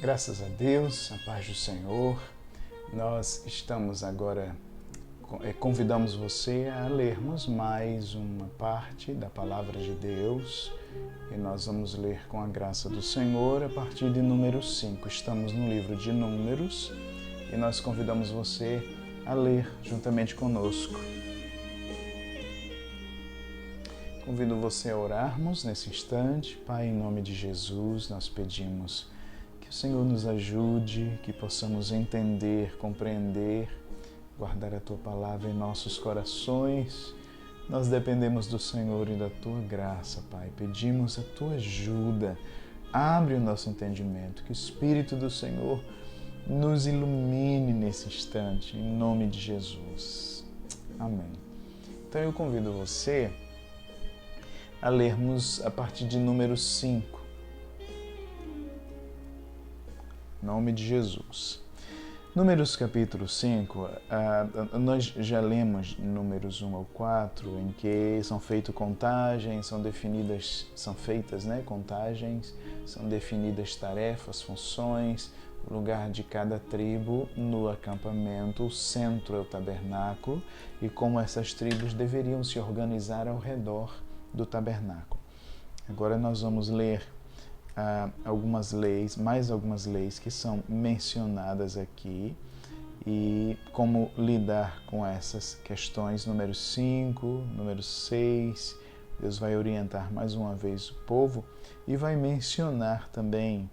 Graças a Deus, a paz do Senhor. Nós estamos agora, convidamos você a lermos mais uma parte da Palavra de Deus e nós vamos ler com a graça do Senhor a partir de número 5. Estamos no livro de Números e nós convidamos você a ler juntamente conosco. Convido você a orarmos nesse instante. Pai, em nome de Jesus, nós pedimos que o Senhor nos ajude, que possamos entender, compreender, guardar a Tua Palavra em nossos corações. Nós dependemos do Senhor e da Tua graça, Pai. Pedimos a Tua ajuda. Abre o nosso entendimento, que o Espírito do Senhor nos ilumine nesse instante, em nome de Jesus. Amém. Então eu convido você a lermos a partir de número 5. Em nome de Jesus. Números capítulo 5, nós já lemos números 1 ao 4, em que são feitas contagens, são feitas contagens, são definidas tarefas, funções, o lugar de cada tribo no acampamento, o centro é o tabernáculo e como essas tribos deveriam se organizar ao redor do tabernáculo. Agora nós vamos ler mais algumas leis que são mencionadas aqui e como lidar com essas questões. Número 5, número 6, Deus vai orientar mais uma vez o povo e vai mencionar também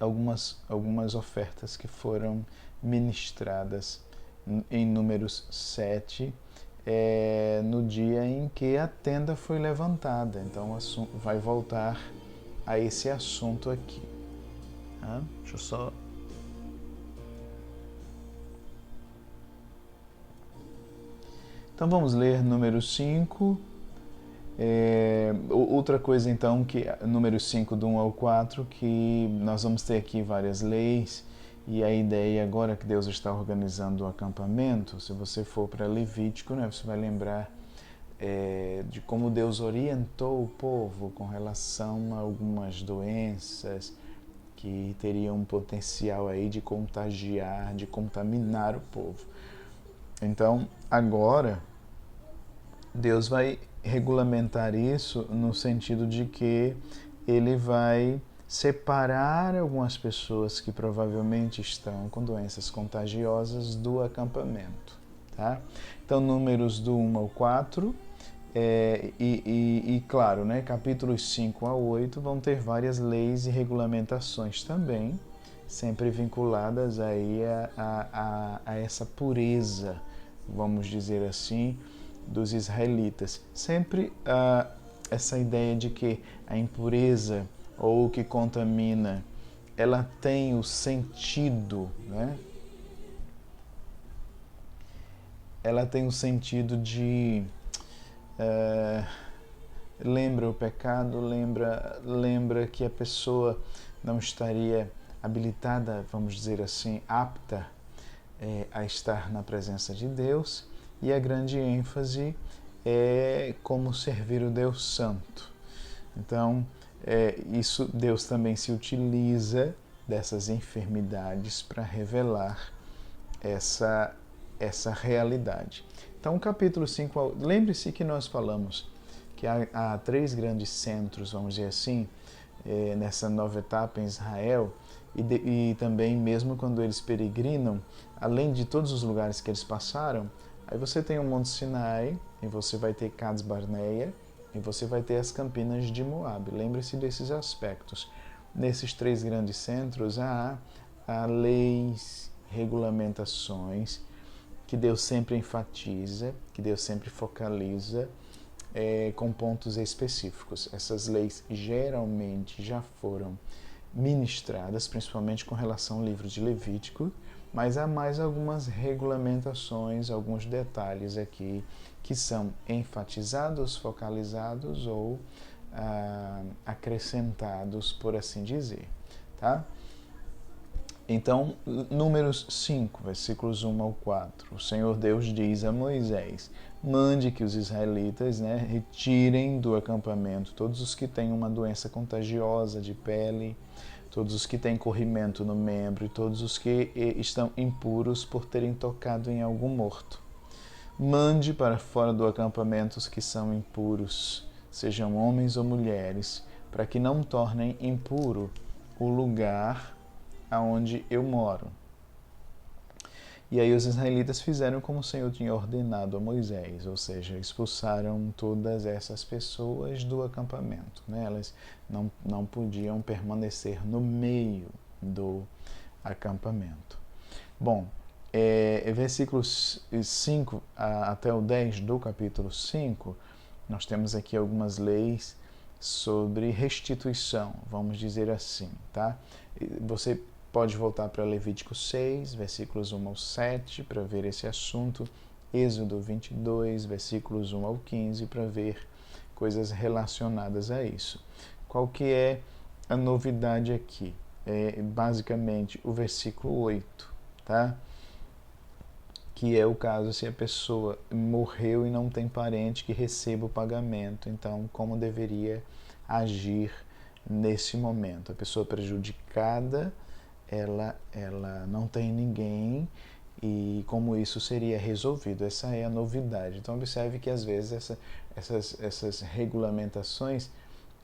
algumas ofertas que foram ministradas em Números 7, no dia em que a tenda foi levantada. Então vai voltar a esse assunto aqui. Deixa eu só... Então vamos ler número 5. Outra coisa então, que número 5 do 1 ao 4, que nós vamos ter aqui várias leis. E a ideia agora que Deus está organizando o acampamento, se você for para Levítico, você vai lembrar de como Deus orientou o povo com relação a algumas doenças que teriam um potencial aí de contagiar, de contaminar o povo. Então, agora, Deus vai regulamentar isso no sentido de que Ele vai separar algumas pessoas que provavelmente estão com doenças contagiosas do acampamento. Tá? Então, números do 1 ao 4, claro, capítulos 5 a 8 vão ter várias leis e regulamentações também, sempre vinculadas aí a essa pureza, vamos dizer assim, dos israelitas. Sempre essa ideia de que a impureza ou o que contamina, ela tem o sentido, Ela tem o sentido de... lembra o pecado, lembra que a pessoa não estaria habilitada, vamos dizer assim, apta a estar na presença de Deus, e a grande ênfase é como servir o Deus Santo. Então, isso Deus também se utiliza dessas enfermidades para revelar essa realidade. Então, capítulo 5, lembre-se que nós falamos que há 3 grandes centros, vamos dizer assim, nessa nova etapa em Israel, e também mesmo quando eles peregrinam, além de todos os lugares que eles passaram, aí você tem o Monte Sinai, e você vai ter Cades Barneia, e você vai ter as Campinas de Moabe. Lembre-se desses aspectos. Nesses 3 grandes centros há leis, regulamentações, que Deus sempre enfatiza, que Deus sempre focaliza com pontos específicos. Essas leis geralmente já foram ministradas, principalmente com relação ao livro de Levítico, mas há mais algumas regulamentações, alguns detalhes aqui que são enfatizados, focalizados ou acrescentados, por assim dizer. Tá? Então, Números 5, versículos 1 ao 4. O Senhor Deus diz a Moisés: mande que os israelitas retirem do acampamento todos os que têm uma doença contagiosa de pele, todos os que têm corrimento no membro e todos os que estão impuros por terem tocado em algum morto. Mande para fora do acampamento os que são impuros, sejam homens ou mulheres, para que não tornem impuro o lugar aonde eu moro. E aí os israelitas fizeram como o Senhor tinha ordenado a Moisés, ou seja, expulsaram todas essas pessoas do acampamento. Né? Elas não podiam permanecer no meio do acampamento. Bom, versículos 5 até o 10 do capítulo 5, nós temos aqui algumas leis sobre restituição, vamos dizer assim, tá? Você pode voltar para Levítico 6, versículos 1 ao 7, para ver esse assunto, Êxodo 22, versículos 1 ao 15, para ver coisas relacionadas a isso. Qual que é a novidade aqui? É basicamente o versículo 8, tá? Que é o caso se a pessoa morreu e não tem parente que receba o pagamento. Então, como deveria agir nesse momento? A pessoa prejudicada, ela não tem ninguém, e como isso seria resolvido? Essa é a novidade. Então, observe que às vezes essas regulamentações,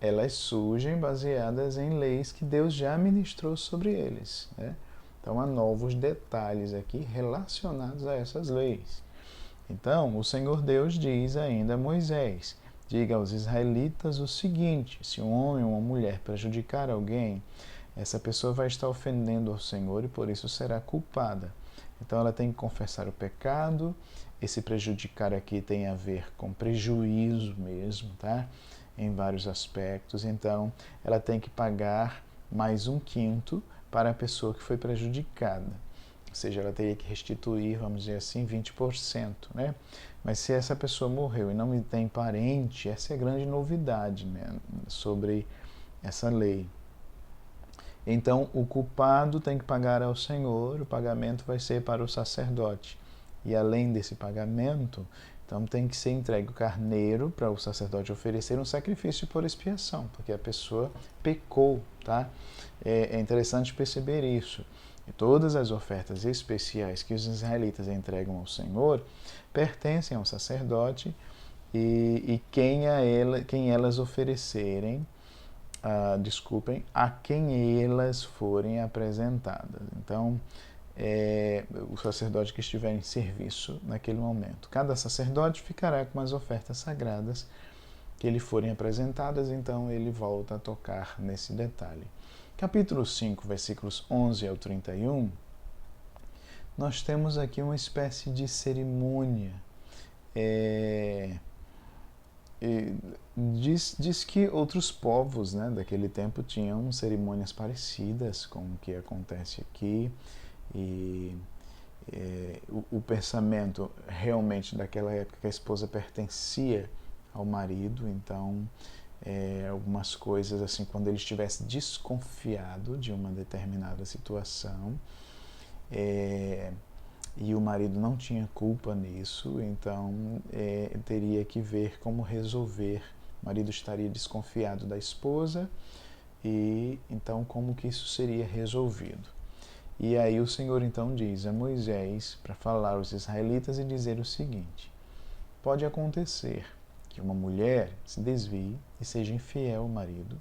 elas surgem baseadas em leis que Deus já ministrou sobre eles, né? Então, há novos detalhes aqui relacionados a essas leis. Então, o Senhor Deus diz ainda a Moisés: diga aos israelitas o seguinte: se um homem ou uma mulher prejudicar alguém, essa pessoa vai estar ofendendo ao Senhor e por isso será culpada. Então, ela tem que confessar o pecado. Esse prejudicar aqui tem a ver com prejuízo mesmo, tá? Em vários aspectos. Então, ela tem que pagar mais 1/5 para a pessoa que foi prejudicada. Ou seja, ela teria que restituir, vamos dizer assim, 20%, né? Mas se essa pessoa morreu e não tem parente, essa é a grande novidade, né, sobre essa lei. Então, o culpado tem que pagar ao Senhor, o pagamento vai ser para o sacerdote. E além desse pagamento, então tem que ser entregue o carneiro para o sacerdote oferecer um sacrifício por expiação, porque a pessoa pecou, tá? É interessante perceber isso. E todas as ofertas especiais que os israelitas entregam ao Senhor pertencem ao sacerdote e quem elas oferecerem, a quem elas forem apresentadas. Então, o sacerdote que estiver em serviço naquele momento. Cada sacerdote ficará com as ofertas sagradas que lhe forem apresentadas, então ele volta a tocar nesse detalhe. Capítulo 5, versículos 11 ao 31, nós temos aqui uma espécie de cerimônia. Diz que outros povos, né, daquele tempo tinham cerimônias parecidas com o que acontece aqui, e o pensamento realmente daquela época que a esposa pertencia ao marido, então algumas coisas assim, quando ele estivesse desconfiado de uma determinada situação, e o marido não tinha culpa nisso, então teria que ver como resolver. O marido estaria desconfiado da esposa, e então como que isso seria resolvido? E aí o Senhor então diz a Moisés para falar aos israelitas e dizer o seguinte: pode acontecer que uma mulher se desvie e seja infiel ao marido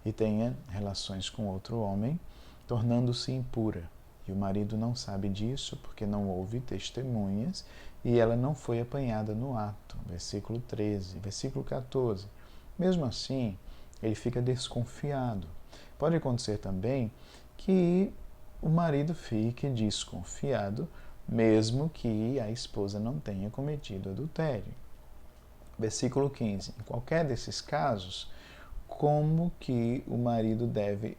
e tenha relações com outro homem, tornando-se impura. E o marido não sabe disso porque não houve testemunhas e ela não foi apanhada no ato. Versículo 13, versículo 14. Mesmo assim, ele fica desconfiado. Pode acontecer também que o marido fique desconfiado, mesmo que a esposa não tenha cometido adultério. Versículo 15. Em qualquer desses casos, como que o marido deve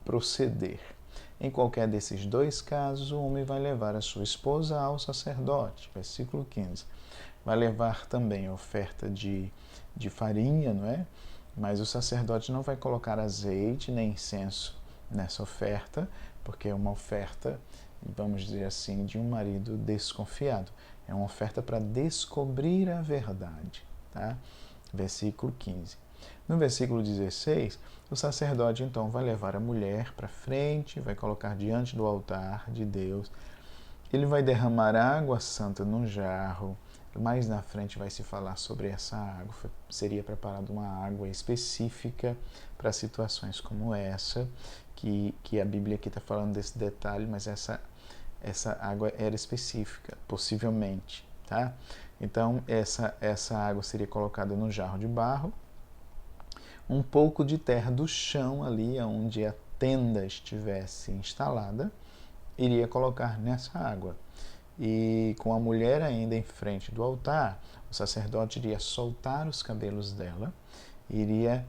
proceder? Em qualquer desses dois casos, o homem vai levar a sua esposa ao sacerdote. Versículo 15. Vai levar também a oferta de farinha, não é? Mas o sacerdote não vai colocar azeite nem incenso nessa oferta, porque é uma oferta, vamos dizer assim, de um marido desconfiado. É uma oferta para descobrir a verdade, tá? Versículo 15. No versículo 16, o sacerdote então vai levar a mulher para frente, vai colocar diante do altar de Deus. Ele vai derramar água santa num jarro. Mais na frente vai se falar sobre essa água. Seria preparada uma água específica para situações como essa, que a Bíblia aqui está falando desse detalhe, mas essa água era específica, possivelmente. Tá? Então, essa água seria colocada num jarro de barro. Um pouco de terra do chão ali, onde a tenda estivesse instalada, iria colocar nessa água. E com a mulher ainda em frente do altar, o sacerdote iria soltar os cabelos dela, iria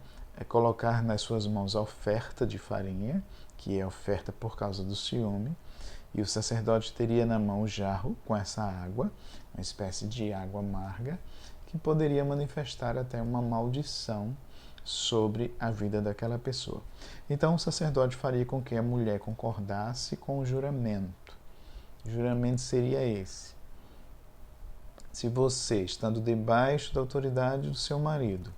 colocar nas suas mãos a oferta de farinha, que é oferta por causa do ciúme, e o sacerdote teria na mão o jarro com essa água, uma espécie de água amarga, que poderia manifestar até uma maldição sobre a vida daquela pessoa. Então o sacerdote faria com que a mulher concordasse com o juramento. O juramento seria esse: se você, estando debaixo da autoridade do seu marido,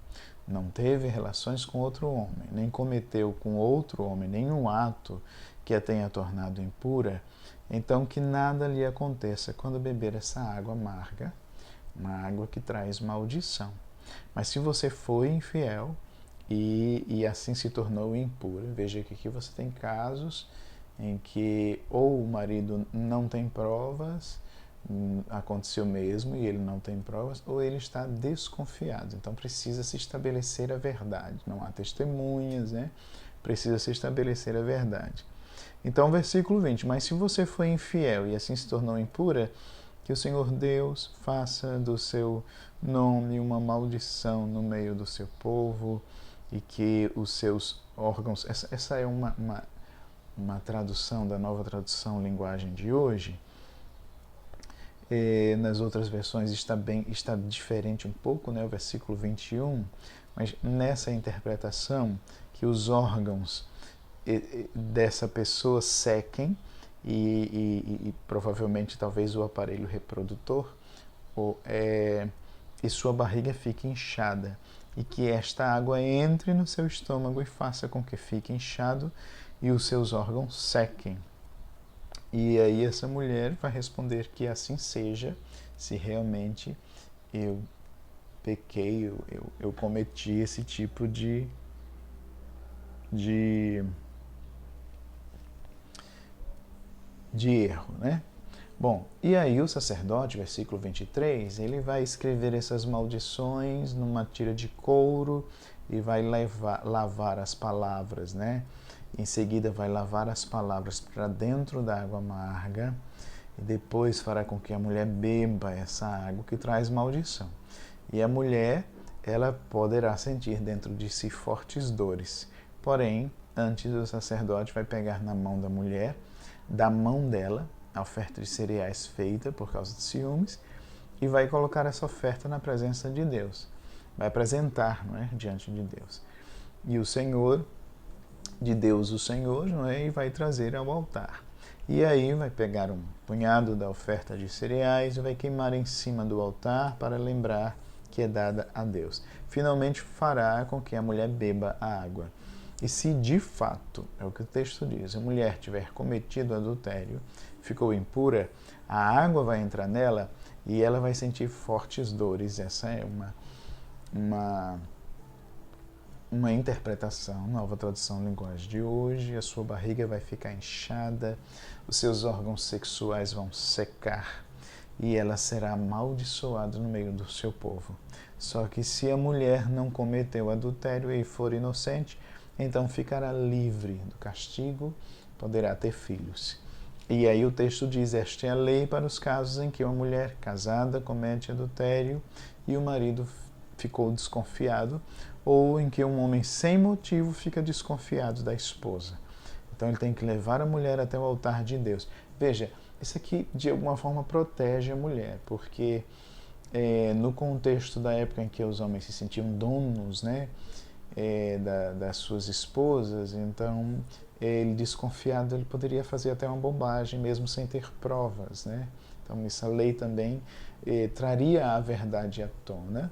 não teve relações com outro homem, nem cometeu com outro homem nenhum ato que a tenha tornado impura, então que nada lhe aconteça quando beber essa água amarga, uma água que traz maldição. Mas se você foi infiel e assim se tornou impura, veja que aqui você tem casos em que ou o marido não tem provas, aconteceu mesmo e ele não tem provas, ou ele está desconfiado. Então precisa se estabelecer a verdade. Não há testemunhas, né? Precisa se estabelecer a verdade. Então, versículo 20. Mas se você foi infiel e assim se tornou impura, que o Senhor Deus faça do seu nome uma maldição no meio do seu povo e que os seus órgãos... Essa é uma tradução da Nova Tradução Linguagem de hoje. Nas outras versões está diferente um pouco, né, o versículo 21, mas nessa interpretação que os órgãos dessa pessoa sequem e provavelmente talvez o aparelho reprodutor e sua barriga fique inchada e que esta água entre no seu estômago e faça com que fique inchado e os seus órgãos sequem. E aí essa mulher vai responder que assim seja, se realmente eu pequei, eu cometi esse tipo de erro, né? Bom, e aí o sacerdote, versículo 23, ele vai escrever essas maldições numa tira de couro e vai lavar as palavras, né? Em seguida vai lavar as palavras para dentro da água amarga e depois fará com que a mulher beba essa água que traz maldição. E a mulher, ela poderá sentir dentro de si fortes dores. Porém, antes o sacerdote vai pegar na mão da mulher, da mão dela, a oferta de cereais feita por causa de ciúmes, e vai colocar essa oferta na presença de Deus. Vai apresentar, não é, diante de Deus. E o Senhor, de Deus o Senhor, não é, e vai trazer ao altar. E aí vai pegar um punhado da oferta de cereais e vai queimar em cima do altar para lembrar que é dada a Deus. Finalmente fará com que a mulher beba a água. E se de fato, é o que o texto diz, a mulher tiver cometido adultério, ficou impura, a água vai entrar nela e ela vai sentir fortes dores. Essa é uma interpretação, nova tradução linguagem de hoje. A sua barriga vai ficar inchada, os seus órgãos sexuais vão secar e ela será amaldiçoada no meio do seu povo. Só que se a mulher não cometeu adultério e for inocente, então ficará livre do castigo, poderá ter filhos. E aí o texto diz, esta é a lei para os casos em que uma mulher casada comete adultério e o marido ficou desconfiado, ou em que um homem sem motivo fica desconfiado da esposa. Então ele tem que levar a mulher até o altar de Deus. Veja, isso aqui de alguma forma protege a mulher, porque no contexto da época em que os homens se sentiam donos, né, das suas esposas, então ele desconfiado, ele poderia fazer até uma bobagem mesmo sem ter provas, né? Então essa lei também traria a verdade à tona.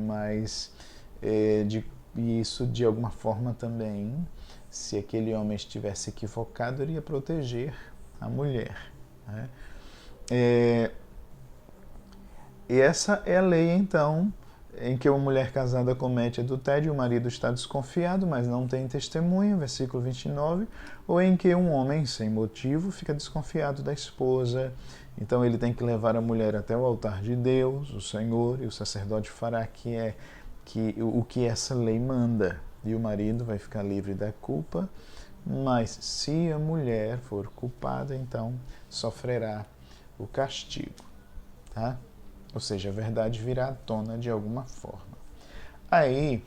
mas isso de alguma forma também, se aquele homem estivesse equivocado, iria proteger a mulher, né? E essa é a lei, então, em que uma mulher casada comete adultério e o marido está desconfiado, mas não tem testemunha, versículo 29, ou em que um homem, sem motivo, fica desconfiado da esposa. Então ele tem que levar a mulher até o altar de Deus, o Senhor, e o sacerdote fará o que essa lei manda. E o marido vai ficar livre da culpa, mas se a mulher for culpada, então sofrerá o castigo, tá? Ou seja, a verdade virá à tona de alguma forma. Aí,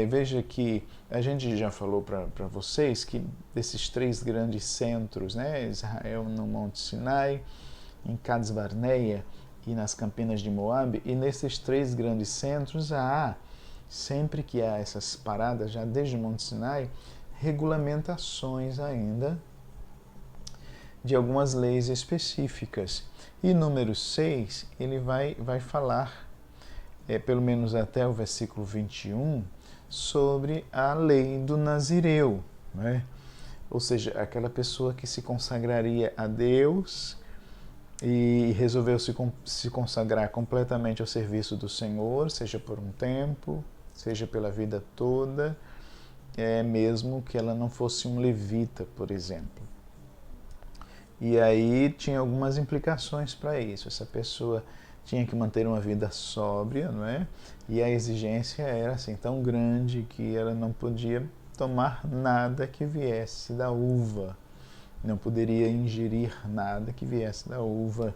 veja que a gente já falou para vocês que desses 3 grandes centros, né, Israel no Monte Sinai, em Cades Barneia e nas Campinas de Moabe, e nesses 3 grandes centros sempre que há essas paradas, já desde o Monte Sinai, regulamentações ainda de algumas leis específicas. E número 6, ele vai falar, pelo menos até o versículo 21, sobre a lei do Nazireu, né? Ou seja, aquela pessoa que se consagraria a Deus e resolveu se consagrar completamente ao serviço do Senhor, seja por um tempo, seja pela vida toda, mesmo que ela não fosse um levita, por exemplo. E aí tinha algumas implicações para isso. Essa pessoa tinha que manter uma vida sóbria, não é? E a exigência era assim tão grande que ela não podia tomar nada que viesse da uva, não poderia ingerir nada que viesse da uva,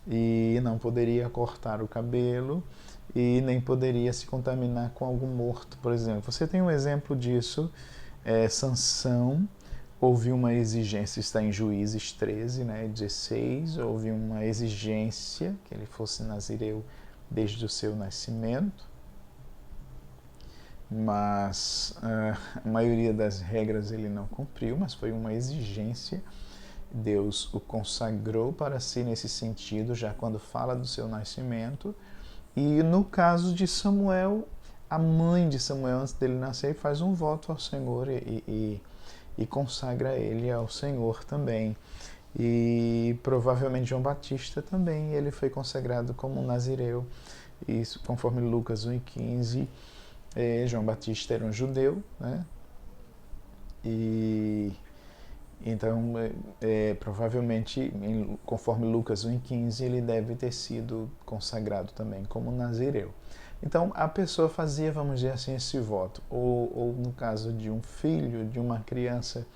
e não poderia cortar o cabelo, e nem poderia se contaminar com algo morto, por exemplo. Você tem um exemplo disso, Sansão. Houve uma exigência, está em Juízes 13, né, 16, houve uma exigência que ele fosse nazireu desde o seu nascimento, mas a maioria das regras ele não cumpriu, mas foi uma exigência. Deus o consagrou para si nesse sentido, já quando fala do seu nascimento. E no caso de Samuel, a mãe de Samuel, antes dele nascer, faz um voto ao Senhor e consagra ele ao Senhor também. E provavelmente João Batista também, ele foi consagrado como nazireu. Isso, conforme Lucas 1,15, João Batista era um judeu, né? E então, provavelmente, conforme Lucas 1,15, ele deve ter sido consagrado também como nazireu. Então, a pessoa fazia, vamos dizer assim, esse voto. Ou no caso de um filho, de uma criança,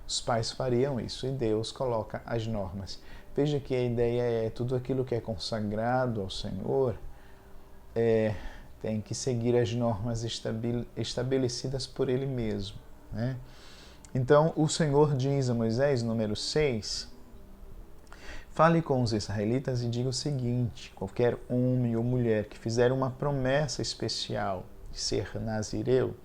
os pais fariam isso e Deus coloca as normas. Veja que a ideia é tudo aquilo que é consagrado ao Senhor tem que seguir as normas estabelecidas por Ele mesmo, né? Então, o Senhor diz a Moisés, número 6, fale com os israelitas e diga o seguinte: qualquer homem ou mulher que fizer uma promessa especial de ser nazireu,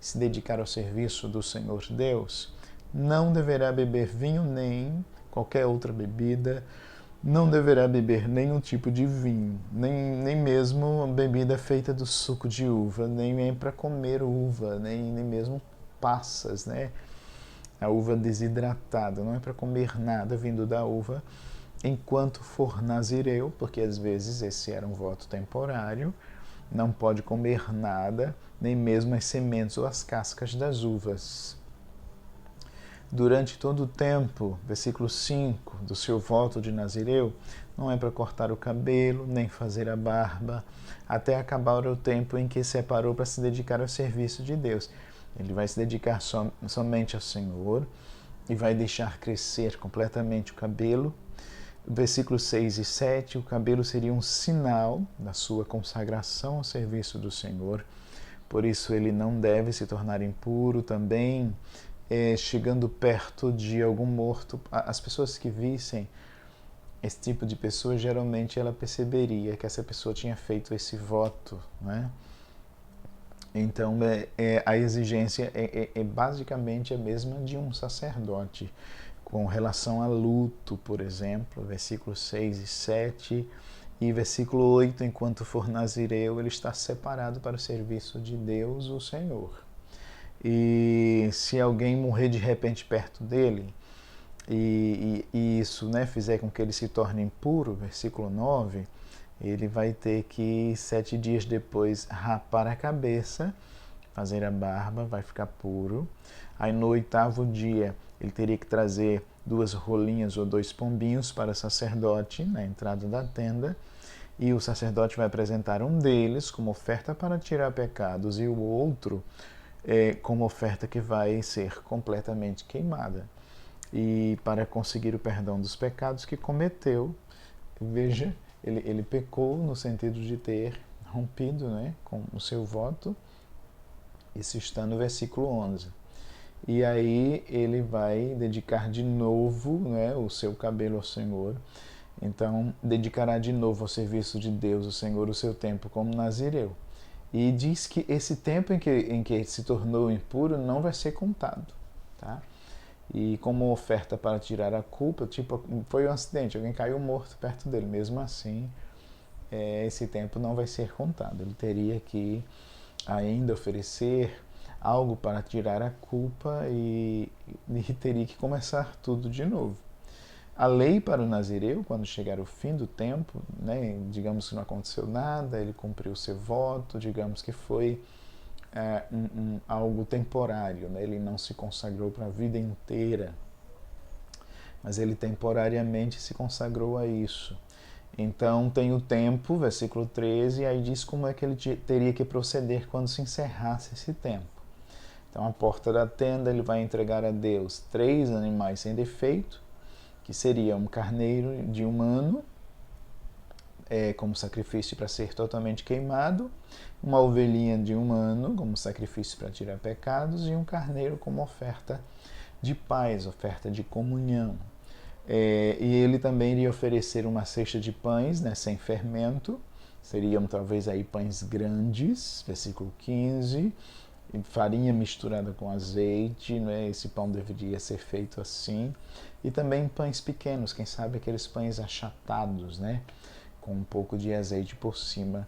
se dedicar ao serviço do Senhor Deus, não deverá beber vinho nem qualquer outra bebida, não deverá beber nenhum tipo de vinho, nem mesmo bebida feita do suco de uva, nem para comer uva, nem mesmo passas, né? A uva desidratada, não é para comer nada vindo da uva enquanto for nazireu, porque às vezes esse era um voto temporário, não pode comer nada, nem mesmo as sementes ou as cascas das uvas. Durante todo o tempo, versículo 5, do seu voto de nazireu, não é para cortar o cabelo, nem fazer a barba, até acabar o tempo em que separou para se dedicar ao serviço de Deus. Ele vai se dedicar somente ao Senhor e vai deixar crescer completamente o cabelo. Versículos 6 e 7, o cabelo seria um sinal da sua consagração ao serviço do Senhor. Por isso ele não deve se tornar impuro também, chegando perto de algum morto. As pessoas que vissem esse tipo de pessoa, geralmente ela perceberia que essa pessoa tinha feito esse voto, né? Então, a exigência é basicamente a mesma de um sacerdote. Com relação a luto, por exemplo, versículos 6 e 7, E versículo 8, enquanto for nazireu, ele está separado para o serviço de Deus, o Senhor. E se alguém morrer de repente perto dele, e isso, né, fizer com que ele se torne impuro, versículo 9, ele vai ter que 7 dias depois rapar a cabeça, fazer a barba, vai ficar puro. Aí no 8º dia ele teria que trazer 2 rolinhas ou 2 pombinhos para o sacerdote na entrada da tenda, e o sacerdote vai apresentar um deles como oferta para tirar pecados e o outro como oferta que vai ser completamente queimada, e para conseguir o perdão dos pecados que cometeu. Veja, ele pecou no sentido de ter rompido, né, com o seu voto. Isso está no versículo 11. E aí ele vai dedicar de novo, né, o seu cabelo ao Senhor. Então, dedicará de novo ao serviço de Deus, o Senhor, o seu tempo como nazireu. E diz que esse tempo em que ele se tornou impuro não vai ser contado, tá? E como oferta para tirar a culpa, tipo, foi um acidente, alguém caiu morto perto dele. Mesmo assim, esse tempo não vai ser contado. Ele teria que ainda oferecer algo para tirar a culpa e teria que começar tudo de novo. A lei para o nazireu, quando chegar o fim do tempo, né, digamos que não aconteceu nada, ele cumpriu seu voto, digamos que foi algo temporário, né, ele não se consagrou para a vida inteira, mas ele temporariamente se consagrou a isso. Então tem o tempo, versículo 13, e aí diz como é que ele teria que proceder quando se encerrasse esse tempo. Então, à porta da tenda, ele vai entregar a Deus 3 animais sem defeito, que seria um carneiro de 1 ano, como sacrifício para ser totalmente queimado, uma ovelhinha de 1 ano, como sacrifício para tirar pecados, e um carneiro como oferta de paz, oferta de comunhão. E ele também iria oferecer uma cesta de pães, né, sem fermento, seriam talvez aí pães grandes, versículo 15, farinha misturada com azeite, né? Esse pão deveria ser feito assim. E também pães pequenos, quem sabe aqueles pães achatados, né? Com um pouco de azeite por cima.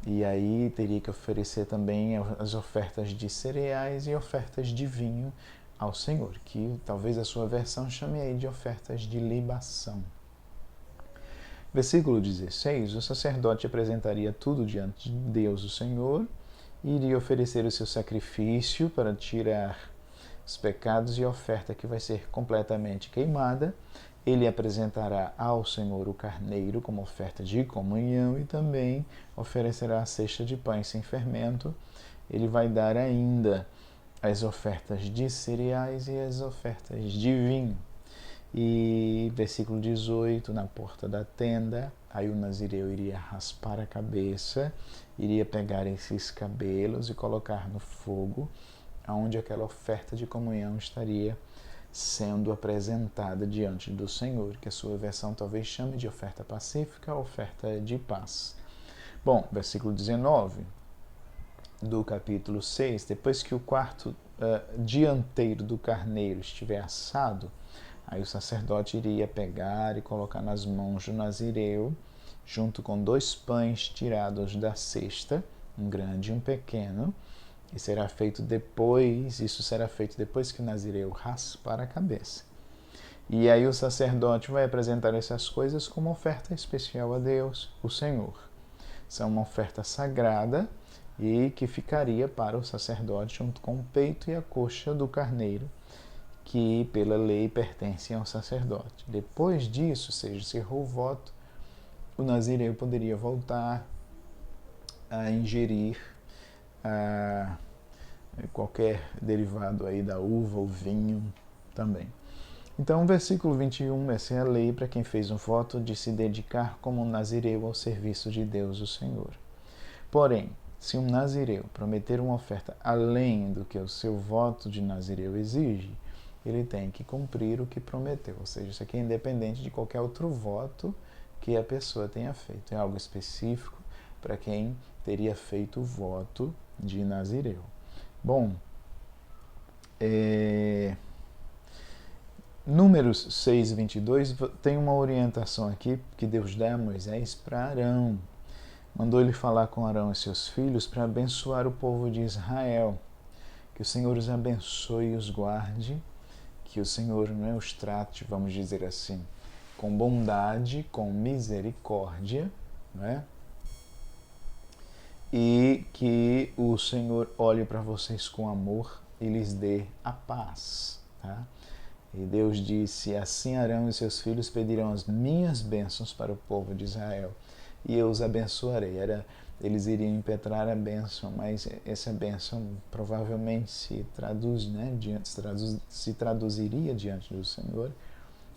E aí teria que oferecer também as ofertas de cereais e ofertas de vinho ao Senhor, que talvez a sua versão chame aí de ofertas de libação. Versículo 16, o sacerdote apresentaria tudo diante de Deus, o Senhor, e iria oferecer o seu sacrifício para tirar os pecados e a oferta que vai ser completamente queimada. Ele apresentará ao Senhor o carneiro como oferta de comunhão e também oferecerá a cesta de pães sem fermento. Ele vai dar ainda as ofertas de cereais e as ofertas de vinho. E versículo 18, na porta da tenda, aí o nazireu iria raspar a cabeça, iria pegar esses cabelos e colocar no fogo, onde aquela oferta de comunhão estaria sendo apresentada diante do Senhor, que a sua versão talvez chame de oferta pacífica, oferta de paz. Bom, versículo 19 do capítulo 6, depois que o quarto dianteiro do carneiro estiver assado, aí o sacerdote iria pegar e colocar nas mãos do nazireu, junto com 2 pães tirados da cesta, um grande e um pequeno, e será feito depois, isso será feito depois que o nazireu raspar a cabeça. E aí o sacerdote vai apresentar essas coisas como oferta especial a Deus, o Senhor. São uma oferta sagrada e que ficaria para o sacerdote junto com o peito e a coxa do carneiro, que pela lei pertencem ao sacerdote. Depois disso, seja, encerrou o voto, o nazireu poderia voltar a ingerir qualquer derivado aí da uva ou vinho também. Então, versículo 21, essa é a lei para quem fez um voto de se dedicar como um nazireu ao serviço de Deus, o Senhor. Porém, se um nazireu prometer uma oferta além do que o seu voto de nazireu exige, ele tem que cumprir o que prometeu. Ou seja, isso aqui é independente de qualquer outro voto que a pessoa tenha feito. É algo específico para quem teria feito o voto de nazireu. Bom, Números 6, 22, tem uma orientação aqui que Deus dá a Moisés para Arão. Mandou ele falar com Arão e seus filhos para abençoar o povo de Israel. Que o Senhor os abençoe e os guarde, que o Senhor os trate, vamos dizer assim, com bondade, com misericórdia, não é? E que o Senhor olhe para vocês com amor e lhes dê a paz, tá? E Deus disse: assim Arão e seus filhos pedirão as minhas bênçãos para o povo de Israel, e eu os abençoarei. Eles iriam impetrar a bênção, mas essa bênção provavelmente se traduziria diante do Senhor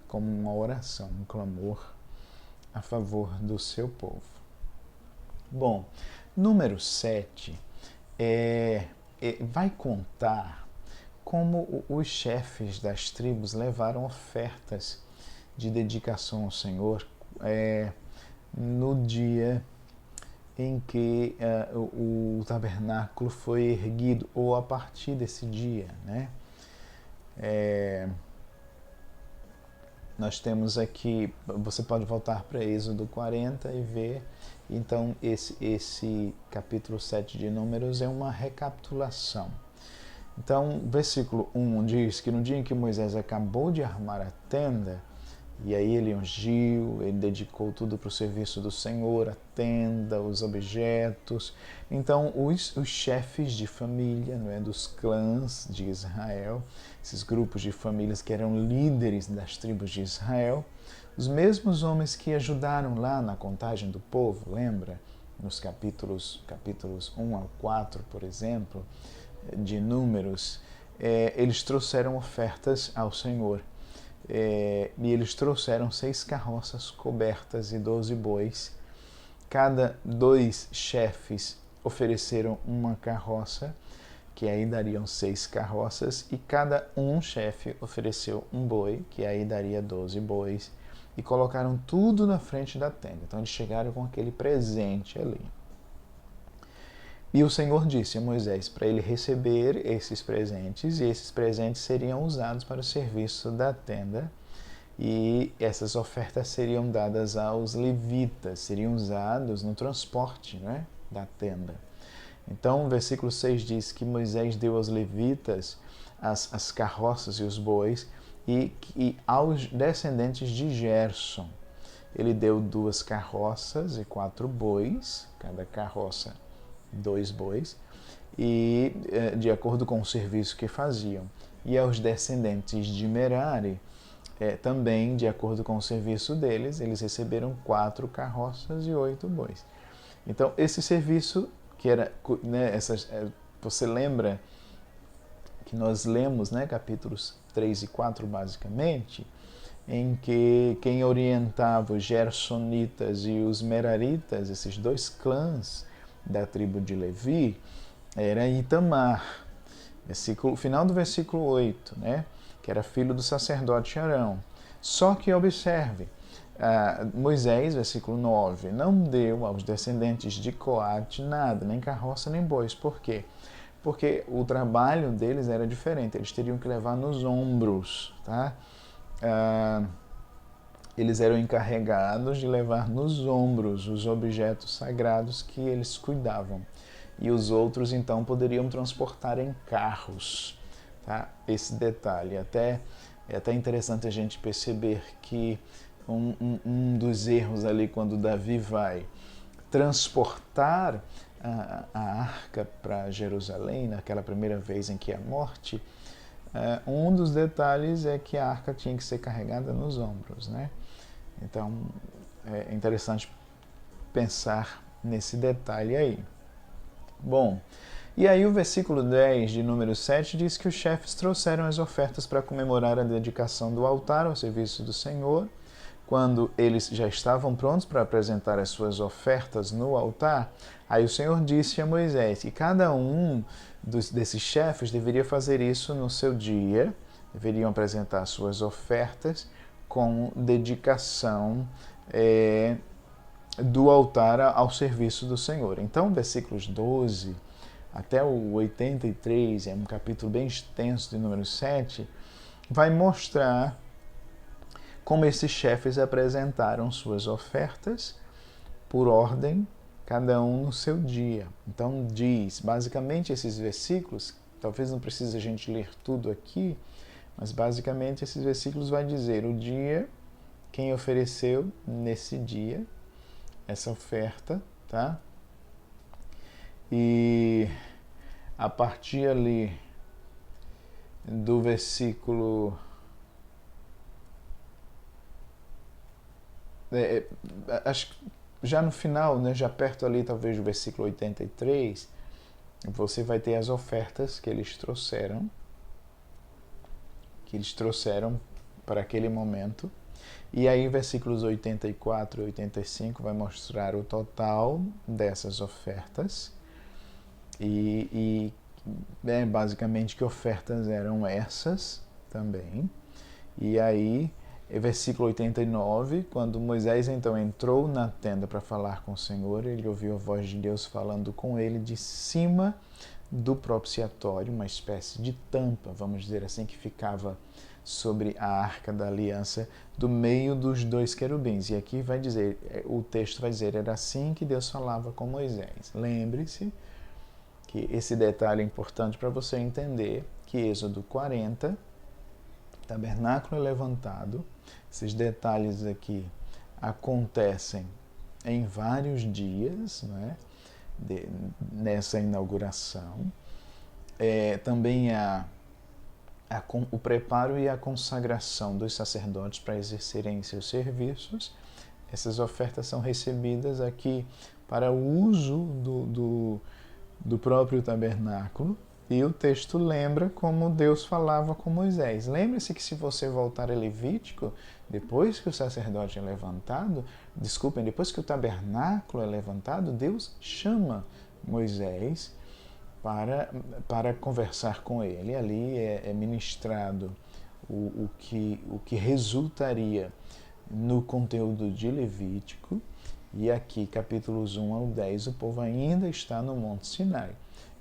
como uma oração, um clamor a favor do seu povo. Bom, número 7 vai contar como os chefes das tribos levaram ofertas de dedicação ao Senhor no dia em que o tabernáculo foi erguido, ou a partir desse dia, né? Nós temos aqui, você pode voltar para Êxodo 40 e ver, então esse capítulo 7 de Números é uma recapitulação. Então, versículo 1 diz que no dia em que Moisés acabou de armar a tenda, e aí ele ungiu, ele dedicou tudo para o serviço do Senhor, a tenda, os objetos. Então, os chefes de família, não é, dos clãs de Israel, esses grupos de famílias que eram líderes das tribos de Israel, os mesmos homens que ajudaram lá na contagem do povo, lembra? Nos capítulos 1 ao 4, por exemplo, de Números, eles trouxeram ofertas ao Senhor. E eles trouxeram 6 carroças cobertas e 12 bois. Cada 2 chefes ofereceram uma carroça, que aí dariam 6 carroças, e cada chefe ofereceu um boi, que aí daria 12 bois, e colocaram tudo na frente da tenda. Então eles chegaram com aquele presente ali. E o Senhor disse a Moisés para ele receber esses presentes, e esses presentes seriam usados para o serviço da tenda, e essas ofertas seriam dadas aos levitas, seriam usados no transporte, né, da tenda. Então, o versículo 6 diz que Moisés deu aos levitas as carroças e os bois, e aos descendentes de Gerson ele deu 2 carroças e 4 bois, cada carroça 2 bois, e de acordo com o serviço que faziam. E aos descendentes de Merari, também de acordo com o serviço deles, eles receberam 4 carroças e 8 bois. Então, esse serviço, que era, né, você lembra que nós lemos, né, capítulos 3 e 4 basicamente, em que quem orientava os gersonitas e os meraritas, esses 2 clãs da tribo de Levi, era Itamar, final do versículo 8, né? Que era filho do sacerdote Arão. Só que observe, Moisés, versículo 9, não deu aos descendentes de Coate nada, nem carroça nem bois. Por quê? Porque o trabalho deles era diferente, eles teriam que levar nos ombros, tá? Eles eram encarregados de levar nos ombros os objetos sagrados que eles cuidavam. E os outros, então, poderiam transportar em carros. Tá? Esse detalhe. É até interessante a gente perceber que um dos erros ali, quando Davi vai transportar a arca para Jerusalém, naquela primeira vez em que há morte, um dos detalhes é que a arca tinha que ser carregada nos ombros, né? Então, é interessante pensar nesse detalhe aí. Bom, e aí o versículo 10 de número 7 diz que os chefes trouxeram as ofertas para comemorar a dedicação do altar ao serviço do Senhor. Quando eles já estavam prontos para apresentar as suas ofertas no altar, aí o Senhor disse a Moisés que cada um desses chefes deveria fazer isso no seu dia, deveriam apresentar suas ofertas com dedicação do altar ao serviço do Senhor. Então, versículos 12 até o 83, é um capítulo bem extenso de número 7, vai mostrar como esses chefes apresentaram suas ofertas por ordem, cada um no seu dia. Então diz, basicamente esses versículos, talvez não precise a gente ler tudo aqui, mas basicamente esses versículos vai dizer o dia, quem ofereceu nesse dia essa oferta, tá? E a partir ali do versículo acho que já no final, né, já perto ali talvez do versículo 83, você vai ter as ofertas que eles trouxeram para aquele momento. E aí versículos 84 e 85 vai mostrar o total dessas ofertas e basicamente que ofertas eram essas também. E aí versículo 89, quando Moisés então entrou na tenda para falar com o Senhor, ele ouviu a voz de Deus falando com ele de cima do propiciatório, uma espécie de tampa, vamos dizer assim, que ficava sobre a arca da aliança do meio dos dois querubins. E aqui vai dizer, o texto vai dizer, era assim que Deus falava com Moisés. Lembre-se que esse detalhe é importante para você entender que Êxodo 40, tabernáculo é levantado. Esses detalhes aqui acontecem em vários dias, né, nessa inauguração. Também o preparo e a consagração dos sacerdotes para exercerem seus serviços. Essas ofertas são recebidas aqui para o uso do próprio tabernáculo. E o texto lembra como Deus falava com Moisés. Lembre-se que se você voltar a Levítico, depois que o sacerdote é levantado, depois que o tabernáculo é levantado, Deus chama Moisés para conversar com ele. Ali é ministrado o que resultaria no conteúdo de Levítico. E aqui, capítulos 1 ao 10, o povo ainda está no Monte Sinai.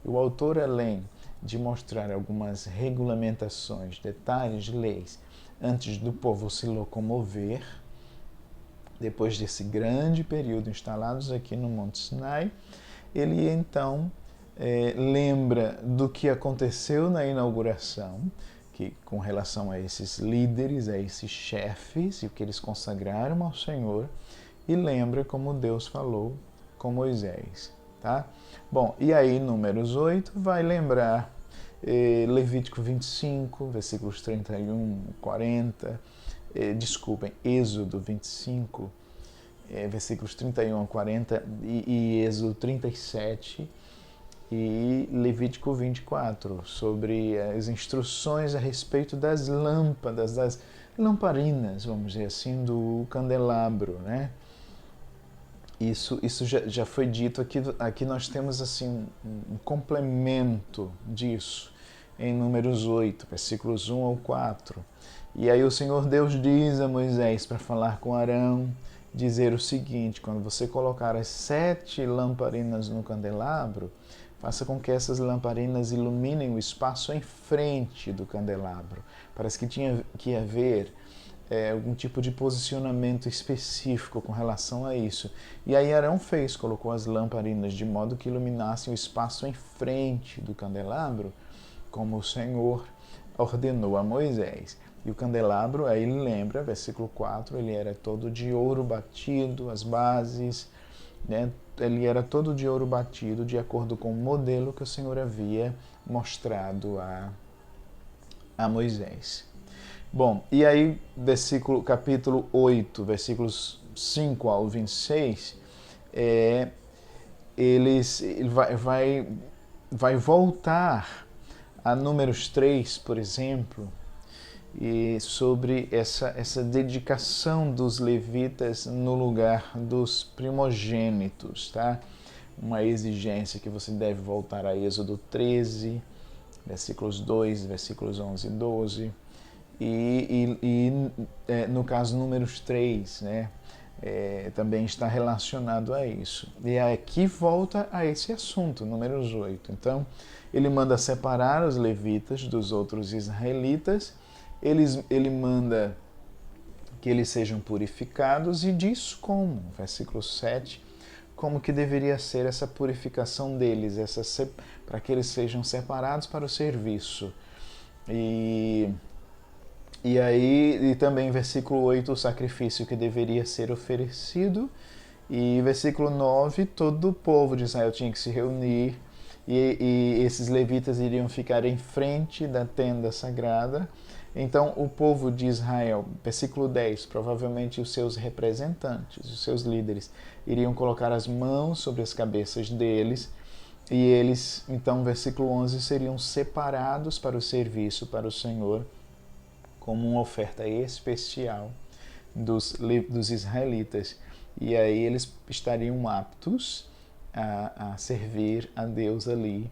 O autor, além de mostrar algumas regulamentações, detalhes, leis, antes do povo se locomover, depois desse grande período instalados aqui no Monte Sinai, ele então lembra do que aconteceu na inauguração, que com relação a esses líderes, a esses chefes, e o que eles consagraram ao Senhor, e lembra como Deus falou com Moisés. Tá? Bom, e aí Números 8 vai lembrar Levítico 25, versículos 31, 40, Êxodo 25, versículos 31 a 40 e Êxodo 37 e Levítico 24, sobre as instruções a respeito das lâmpadas, das lamparinas, vamos dizer assim, do candelabro, né? Isso já foi dito, aqui nós temos assim um complemento disso em Números 8, versículos 1 ao 4. E aí o Senhor Deus diz a Moisés para falar com Arão, dizer o seguinte: quando você colocar as 7 lamparinas no candelabro, faça com que essas lamparinas iluminem o espaço em frente do candelabro. Parece que tinha que haver algum tipo de posicionamento específico com relação a isso. E aí Arão colocou as lamparinas de modo que iluminassem o espaço em frente do candelabro, como o Senhor ordenou a Moisés. E o candelabro, aí ele lembra, versículo 4, ele era todo de ouro batido, as bases, né, ele era todo de ouro batido, de acordo com o modelo que o Senhor havia mostrado a Moisés. Bom, e aí, capítulo 8, versículos 5 ao 26, ele vai voltar a Números 3, por exemplo, e sobre essa dedicação dos levitas no lugar dos primogênitos, tá? Uma exigência que você deve voltar a Êxodo 13, versículos 2, versículos 11 e 12. No caso Números 3, né, também está relacionado a isso. E aqui volta a esse assunto, Números 8. Então, ele manda separar os levitas dos outros israelitas, ele manda que eles sejam purificados, e diz como, versículo 7, como que deveria ser essa purificação deles, para que eles sejam separados para o serviço. E aí, e também versículo 8, o sacrifício que deveria ser oferecido. E versículo 9, todo o povo de Israel tinha que se reunir, e esses levitas iriam ficar em frente da tenda sagrada. Então o povo de Israel, versículo 10, provavelmente os seus representantes, os seus líderes, iriam colocar as mãos sobre as cabeças deles, e eles, então, versículo 11, seriam separados para o serviço para o Senhor, como uma oferta especial dos israelitas. E aí eles estariam aptos a servir a Deus ali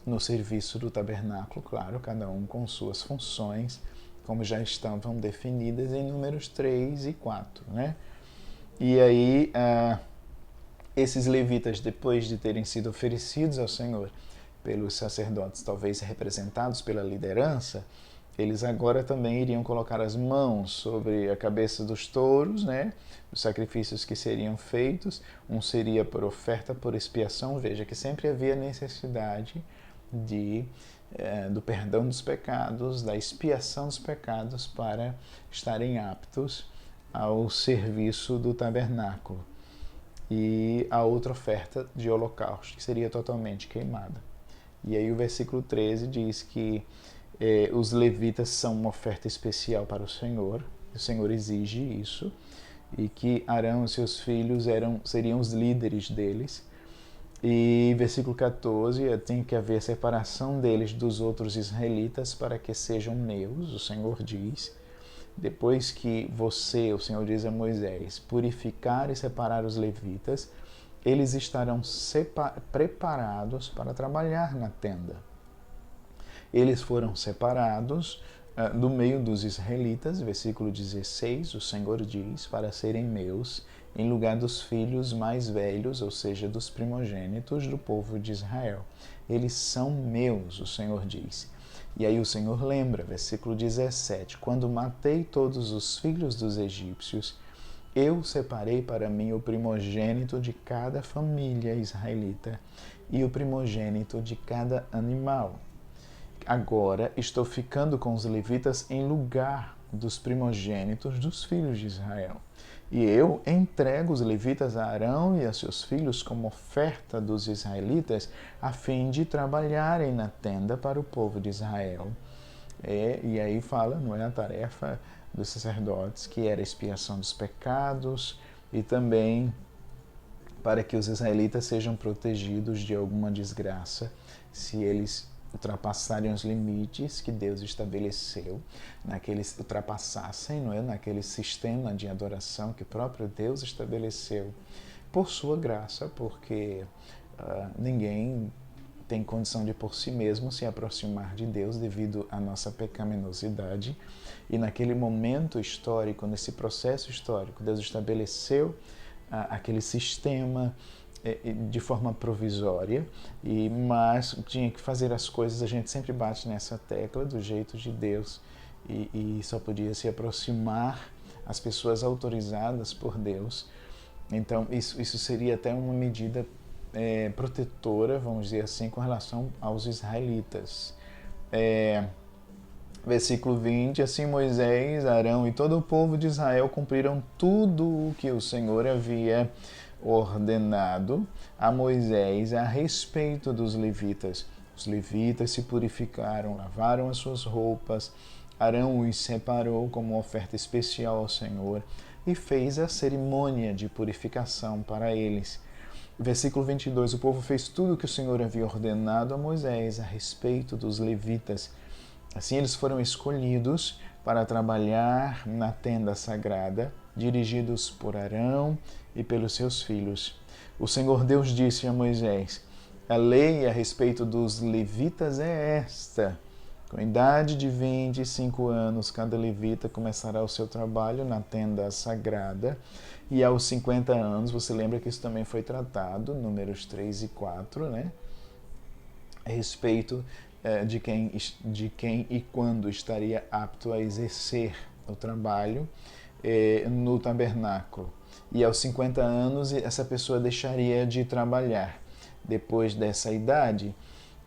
no serviço do tabernáculo, claro, cada um com suas funções, como já estavam definidas em Números 3 e 4, né? E aí, esses levitas, depois de terem sido oferecidos ao Senhor pelos sacerdotes, talvez representados pela liderança, eles agora também iriam colocar as mãos sobre a cabeça dos touros, né? Os sacrifícios que seriam feitos. Um seria por oferta por expiação. Veja que sempre havia necessidade do perdão dos pecados, da expiação dos pecados, para estarem aptos ao serviço do tabernáculo. E a outra oferta de holocausto, que seria totalmente queimada. E aí o versículo 13 diz que os levitas são uma oferta especial para o Senhor exige isso, e que Arão e seus filhos seriam os líderes deles. E versículo 14, tem que haver separação deles dos outros israelitas para que sejam meus, o Senhor diz. Depois que você, o Senhor diz a Moisés, purificar e separar os levitas, eles estarão preparados para trabalhar na tenda. Eles foram separados do meio dos israelitas, versículo 16, o Senhor diz, para serem meus, em lugar dos filhos mais velhos, ou seja, dos primogênitos do povo de Israel. Eles são meus, o Senhor diz. E aí o Senhor lembra, versículo 17, quando matei todos os filhos dos egípcios, eu separei para mim o primogênito de cada família israelita e o primogênito de cada animal. Agora estou ficando com os levitas em lugar dos primogênitos dos filhos de Israel. E eu entrego os levitas a Arão e a seus filhos como oferta dos israelitas, a fim de trabalharem na tenda para o povo de Israel. E aí fala, não é, a tarefa dos sacerdotes, que era a expiação dos pecados e também para que os israelitas sejam protegidos de alguma desgraça se eles ultrapassarem os limites que Deus estabeleceu, ultrapassassem, não é, naquele sistema de adoração que o próprio Deus estabeleceu por sua graça, porque ninguém tem condição de por si mesmo se aproximar de Deus devido à nossa pecaminosidade. E naquele momento histórico, nesse processo histórico, Deus estabeleceu aquele sistema de forma provisória, mas tinha que fazer as coisas, a gente sempre bate nessa tecla, do jeito de Deus, e só podia se aproximar as pessoas autorizadas por Deus. Então isso seria até uma medida protetora, vamos dizer assim, com relação aos israelitas. Versículo 20, assim Moisés, Arão e todo o povo de Israel cumpriram tudo o que o Senhor havia ordenado a Moisés a respeito dos levitas. Os levitas se purificaram, lavaram as suas roupas, Arão os separou como oferta especial ao Senhor e fez a cerimônia de purificação para eles. Versículo 22, o povo fez tudo o que o Senhor havia ordenado a Moisés a respeito dos levitas. Assim eles foram escolhidos para trabalhar na tenda sagrada, dirigidos por Arão e pelos seus filhos. O Senhor Deus disse a Moisés: a lei a respeito dos levitas é esta. Com a idade de 25 anos, cada levita começará o seu trabalho na tenda sagrada. E aos 50 anos, você lembra que isso também foi tratado, Números 3 e 4, né? A respeito de quem e quando estaria apto a exercer o trabalho. no tabernáculo. E aos 50 anos essa pessoa deixaria de trabalhar. Depois dessa idade,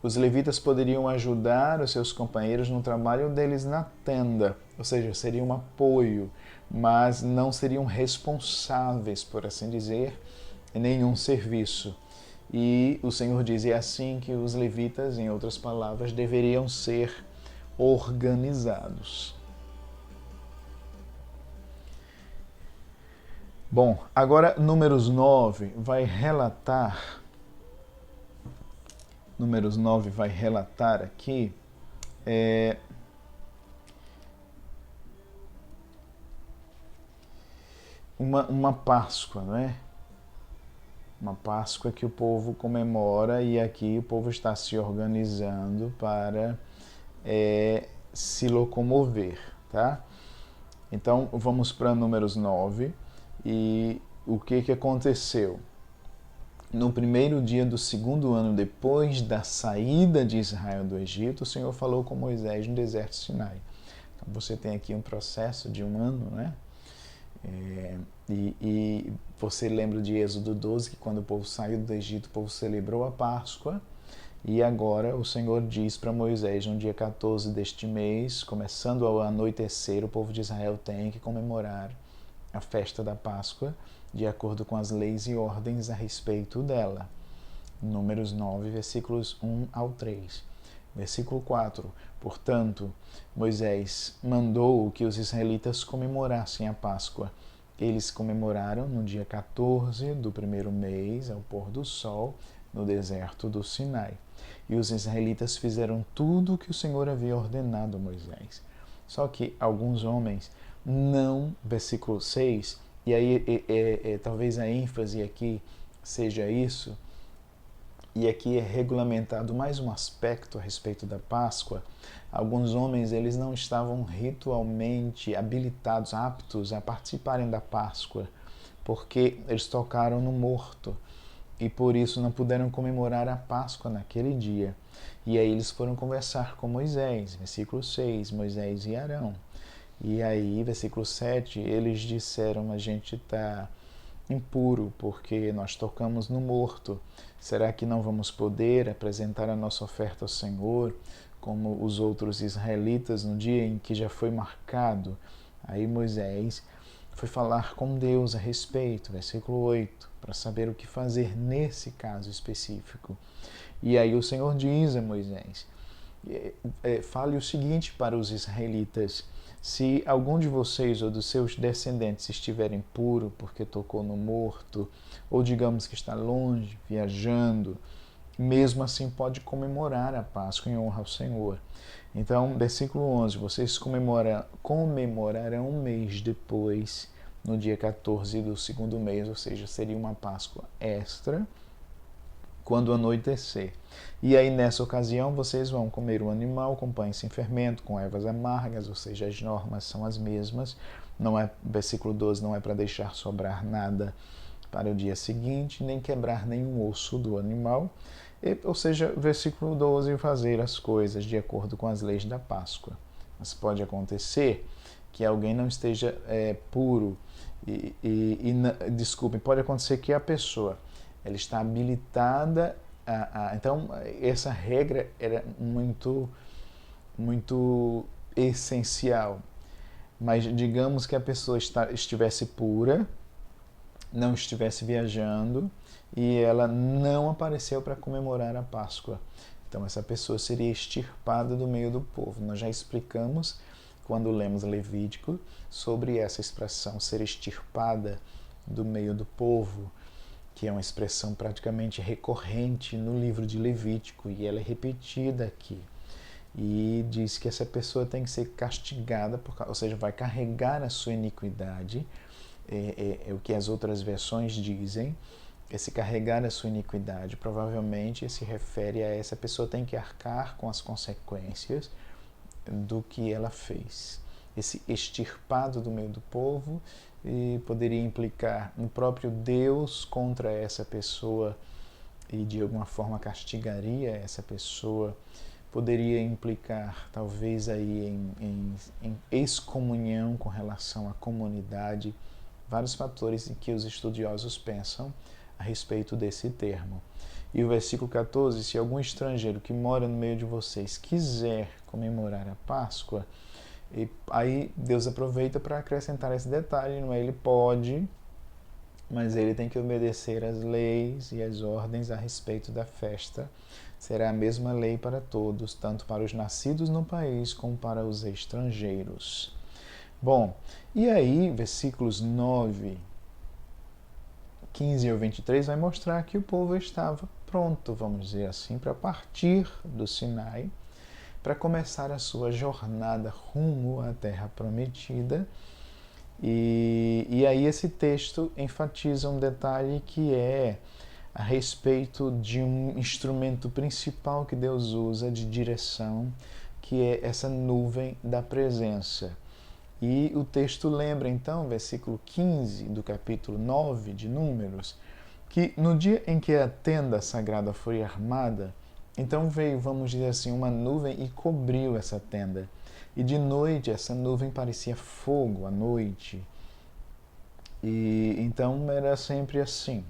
os levitas poderiam ajudar os seus companheiros no trabalho deles na tenda, ou seja, seria um apoio, mas não seriam responsáveis, por assim dizer, em nenhum serviço. E o Senhor diz, é assim que os levitas, em outras palavras, deveriam ser organizados. Bom, agora Números 9 vai relatar aqui uma Páscoa, né? Uma Páscoa que o povo comemora, e aqui o povo está se organizando para se locomover, tá? Então vamos para Números 9 e o que aconteceu? No primeiro dia do segundo ano depois da saída de Israel do Egito, o Senhor falou com Moisés no deserto de Sinai. Então você tem aqui um processo de um ano, né? E você lembra de Êxodo 12, que quando o povo saiu do Egito, o povo celebrou a Páscoa. E agora o Senhor diz para Moisés, no dia 14 deste mês, começando ao anoitecer, o povo de Israel tem que comemorar a festa da Páscoa, de acordo com as leis e ordens a respeito dela. Números 9, versículos 1 ao 3. Versículo 4. Portanto, Moisés mandou que os israelitas comemorassem a Páscoa. Eles comemoraram no dia 14 do primeiro mês, ao pôr do sol, no deserto do Sinai. E os israelitas fizeram tudo o que o Senhor havia ordenado a Moisés. Só que alguns homens não, versículo 6, e aí talvez a ênfase aqui seja isso, e aqui é regulamentado mais um aspecto a respeito da Páscoa. Alguns homens, eles não estavam ritualmente habilitados, aptos a participarem da Páscoa, porque eles tocaram no morto e por isso não puderam comemorar a Páscoa naquele dia. E aí eles foram conversar com Moisés, versículo 6, Moisés e Arão. E aí, versículo 7, eles disseram, a gente está impuro porque nós tocamos no morto. Será que não vamos poder apresentar a nossa oferta ao Senhor como os outros israelitas no dia em que já foi marcado? Aí Moisés foi falar com Deus a respeito, versículo 8, para saber o que fazer nesse caso específico. E aí o Senhor diz a Moisés, fale o seguinte para os israelitas: se algum de vocês ou dos seus descendentes estiver impuro porque tocou no morto, ou digamos que está longe, viajando, mesmo assim pode comemorar a Páscoa em honra ao Senhor. Então, versículo 11, vocês comemorarão um mês depois, no dia 14 do segundo mês, ou seja, seria uma Páscoa extra, quando anoitecer. E aí, nessa ocasião, vocês vão comer o animal com pães sem fermento, com ervas amargas, ou seja, as normas são as mesmas. Não é, versículo 12, não é para deixar sobrar nada para o dia seguinte, nem quebrar nenhum osso do animal. Ou seja, versículo 12, fazer as coisas de acordo com as leis da Páscoa. Mas pode acontecer que alguém não esteja puro, desculpe, pode acontecer que a pessoa ela está habilitada então essa regra era muito essencial, mas digamos que a pessoa estivesse pura, não estivesse viajando e ela não apareceu para comemorar a Páscoa, então essa pessoa seria extirpada do meio do povo. Nós já explicamos quando lemos Levítico sobre essa expressão, ser extirpada do meio do povo, que é uma expressão praticamente recorrente no livro de Levítico, e ela é repetida aqui. E diz que essa pessoa tem que ser castigada, ou seja, vai carregar a sua iniquidade, é o que as outras versões dizem, esse carregar a sua iniquidade, provavelmente se refere a essa pessoa tem que arcar com as consequências do que ela fez. Esse extirpado do meio do povo, e poderia implicar no próprio Deus contra essa pessoa e de alguma forma castigaria essa pessoa poderia implicar talvez aí em excomunhão com relação à comunidade, vários fatores em que os estudiosos pensam a respeito desse termo. E o versículo 14, se algum estrangeiro que mora no meio de vocês quiser comemorar a Páscoa, e aí Deus aproveita para acrescentar esse detalhe, não é? Ele pode, mas ele tem que obedecer às leis e às ordens a respeito da festa. Será a mesma lei para todos, tanto para os nascidos no país como para os estrangeiros. Bom, e aí, versículos 9, 15 ao 23 vai mostrar que o povo estava pronto, vamos dizer assim, para partir do Sinai, para começar a sua jornada rumo à Terra Prometida. E aí esse texto enfatiza um detalhe que é a respeito de um instrumento principal que Deus usa de direção, que é essa nuvem da presença. E o texto lembra então, versículo 15 do capítulo 9 de Números, que no dia em que a tenda sagrada foi armada, então veio, vamos dizer assim, uma nuvem e cobriu essa tenda. E de noite essa nuvem parecia fogo à noite. E então era sempre assim.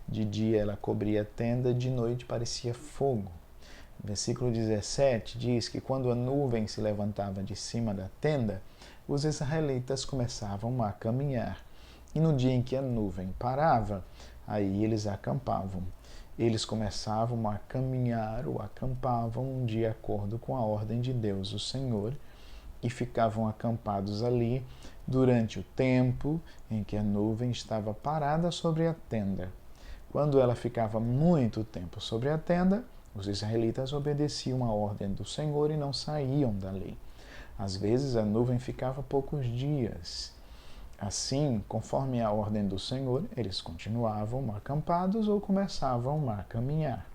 De dia ela cobria a tenda, de noite parecia fogo. Versículo 17 diz que quando a nuvem se levantava de cima da tenda, os israelitas começavam a caminhar. E no dia em que a nuvem parava, aí eles acampavam. Eles começavam a caminhar ou acampavam de acordo com a ordem de Deus, o Senhor, e ficavam acampados ali durante o tempo em que a nuvem estava parada sobre a tenda. Quando ela ficava muito tempo sobre a tenda, os israelitas obedeciam a ordem do Senhor e não saíam dali. Às vezes a nuvem ficava poucos dias. Assim, conforme a ordem do Senhor, eles continuavam acampados ou começavam a caminhar.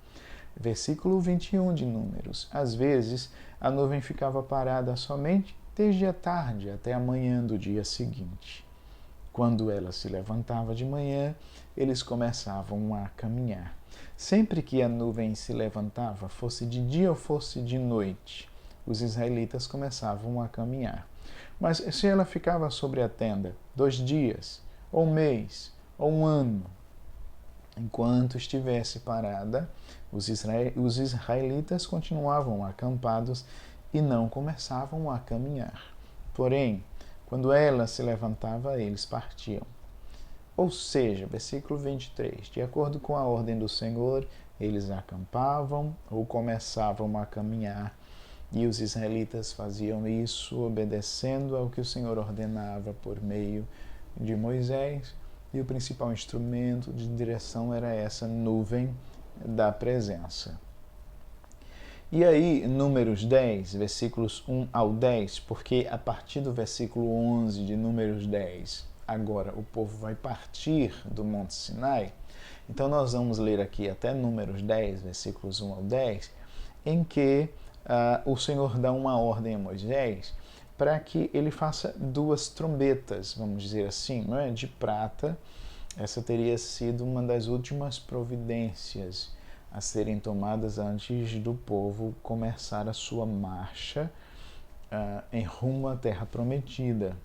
Versículo 21 de Números. Às vezes, a nuvem ficava parada somente desde a tarde até a manhã do dia seguinte. Quando ela se levantava de manhã, eles começavam a caminhar. Sempre que a nuvem se levantava, fosse de dia ou fosse de noite, os israelitas começavam a caminhar. Mas se ela ficava sobre a tenda 2 dias, ou um mês, ou um ano, enquanto estivesse parada, os israelitas continuavam acampados e não começavam a caminhar. Porém, quando ela se levantava, eles partiam. Ou seja, versículo 23, de acordo com a ordem do Senhor, eles acampavam ou começavam a caminhar. E os israelitas faziam isso obedecendo ao que o Senhor ordenava por meio de Moisés. E o principal instrumento de direção era essa nuvem da presença. E aí, Números 10, versículos 1 ao 10, porque a partir do versículo 11 de Números 10, agora o povo vai partir do Monte Sinai. Então nós vamos ler aqui até Números 10, versículos 1 ao 10, em que o Senhor dá uma ordem a Moisés para que ele faça 2 trombetas, vamos dizer assim, não é? De prata. Essa teria sido uma das últimas providências a serem tomadas antes do povo começar a sua marcha em rumo à Terra Prometida.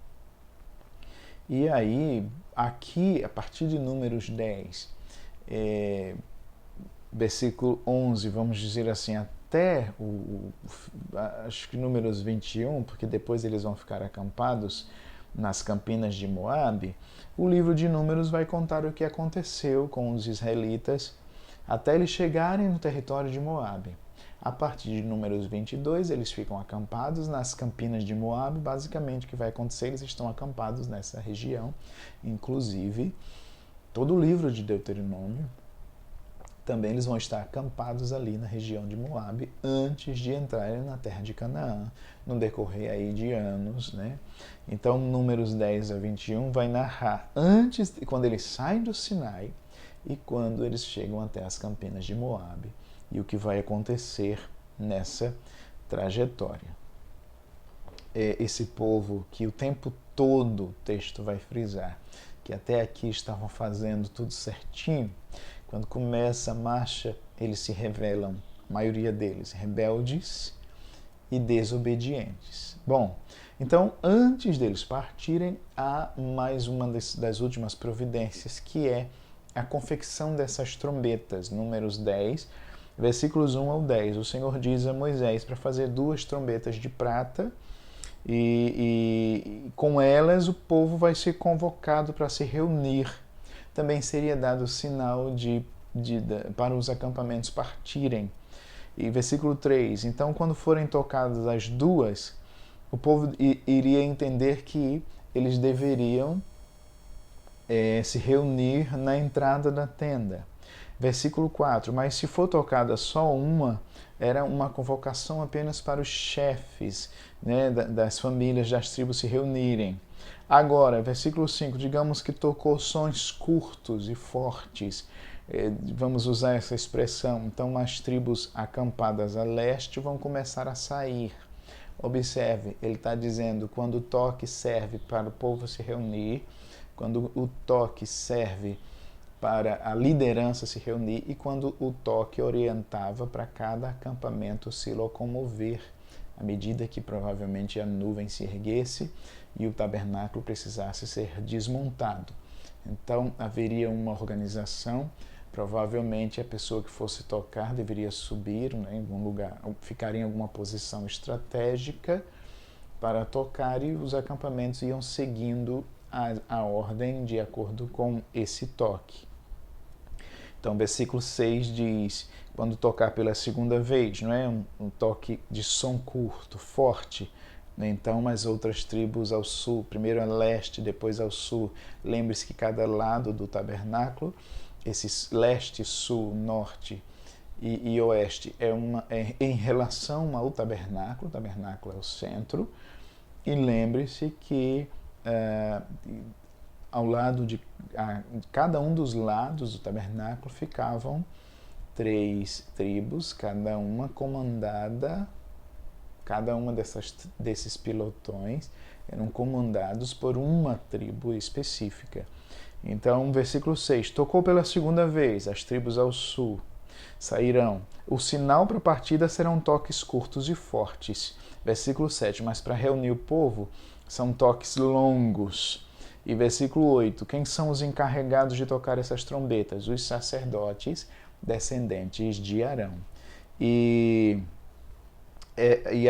E aí, aqui, a partir de Números 10, versículo 11, vamos dizer assim, até acho que Números 21, porque depois eles vão ficar acampados nas campinas de Moabe, o livro de Números vai contar o que aconteceu com os israelitas até eles chegarem no território de Moabe. A partir de Números 22, eles ficam acampados nas campinas de Moabe. Basicamente, o que vai acontecer? Eles estão acampados nessa região. Inclusive, todo o livro de Deuteronômio, também eles vão estar acampados ali na região de Moabe antes de entrarem na terra de Canaã, no decorrer aí de anos, né? Então, Números 10 a 21 vai narrar antes, quando eles saem do Sinai e quando eles chegam até as campinas de Moabe e o que vai acontecer nessa trajetória. Esse povo que o tempo todo o texto vai frisar que até aqui estavam fazendo tudo certinho, quando começa a marcha, eles se rebelam a maioria deles rebeldes e desobedientes. Bom, então antes deles partirem, há mais uma das últimas providências, que é a confecção dessas trombetas. Números 10, versículos 1 ao 10. O Senhor diz a Moisés para fazer 2 trombetas de prata e com elas o povo vai ser convocado para se reunir. Também seria dado o sinal para os acampamentos partirem. E versículo 3, então quando forem tocadas as 2, o povo iria entender que eles deveriam se reunir na entrada da tenda. Versículo 4, mas se for tocada só uma, era uma convocação apenas para os chefes, né, das famílias, das tribos se reunirem. Agora, versículo 5, digamos que tocou sons curtos e fortes, vamos usar essa expressão, então as tribos acampadas a leste vão começar a sair. Observe, ele está dizendo quando o toque serve para o povo se reunir, quando o toque serve para a liderança se reunir e quando o toque orientava para cada acampamento se locomover, à medida que provavelmente a nuvem se erguesse e o tabernáculo precisasse ser desmontado. Então haveria uma organização, provavelmente a pessoa que fosse tocar deveria subir, né, em algum lugar, ficar em alguma posição estratégica para tocar e os acampamentos iam seguindo a ordem de acordo com esse toque. Então, versículo 6 diz, quando tocar pela segunda vez, não é? Um toque de som curto, forte. Então, as outras tribos ao sul, primeiro a leste, depois ao sul. Lembre-se que cada lado do tabernáculo, esses leste, sul, norte e oeste, é em relação ao tabernáculo. O tabernáculo é o centro. E lembre-se que ao lado de cada um dos lados do tabernáculo ficavam 3 tribos, cada uma comandada, cada uma desses pilotões eram comandados por uma tribo específica. Então, versículo 6, tocou pela segunda vez, as tribos ao sul sairão. O sinal para a partida serão toques curtos e fortes. Versículo 7, mas para reunir o povo são toques longos. E versículo 8, quem são os encarregados de tocar essas trombetas? Os sacerdotes descendentes de Arão. E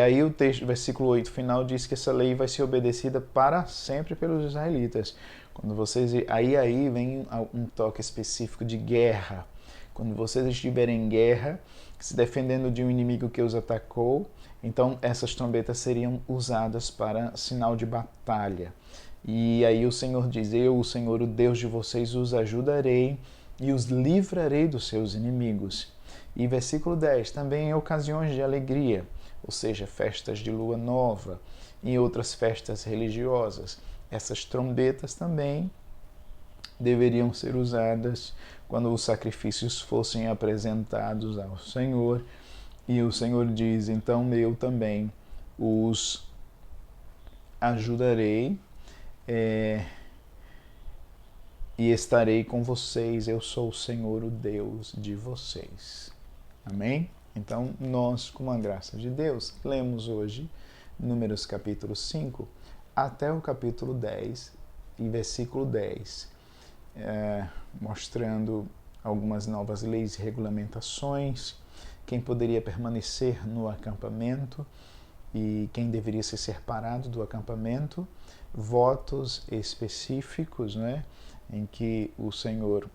aí o texto, versículo 8 final diz que essa lei vai ser obedecida para sempre pelos israelitas. Quando vocês, aí vem um toque específico de guerra. Quando vocês estiverem em guerra, se defendendo de um inimigo que os atacou, então essas trombetas seriam usadas para sinal de batalha. E aí o Senhor diz, eu, o Senhor, o Deus de vocês, os ajudarei e os livrarei dos seus inimigos. E versículo 10, também em ocasiões de alegria, ou seja, festas de lua nova e outras festas religiosas, essas trombetas também deveriam ser usadas quando os sacrifícios fossem apresentados ao Senhor. E o Senhor diz, então eu também os ajudarei e estarei com vocês, eu sou o Senhor, o Deus de vocês. Amém? Então, nós, com a graça de Deus, lemos hoje Números capítulo 5 até o capítulo 10 e versículo 10, mostrando algumas novas leis e regulamentações, quem poderia permanecer no acampamento e quem deveria ser separado do acampamento, votos específicos, né, em que o Senhor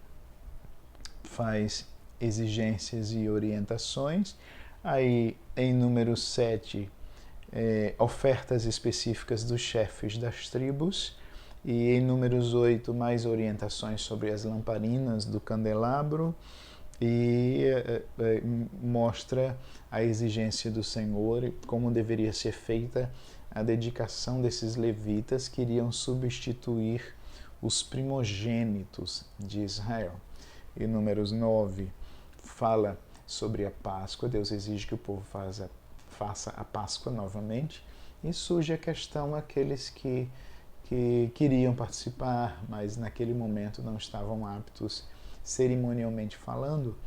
faz exigências e orientações. Aí, em número 7, ofertas específicas dos chefes das tribos. E em números 8, mais orientações sobre as lamparinas do candelabro. E mostra a exigência do Senhor e como deveria ser feita a dedicação desses levitas que iriam substituir os primogênitos de Israel. E Números 9 fala sobre a Páscoa, Deus exige que o povo faça a Páscoa novamente, e surge a questão aqueles que queriam participar, mas naquele momento não estavam aptos cerimonialmente falando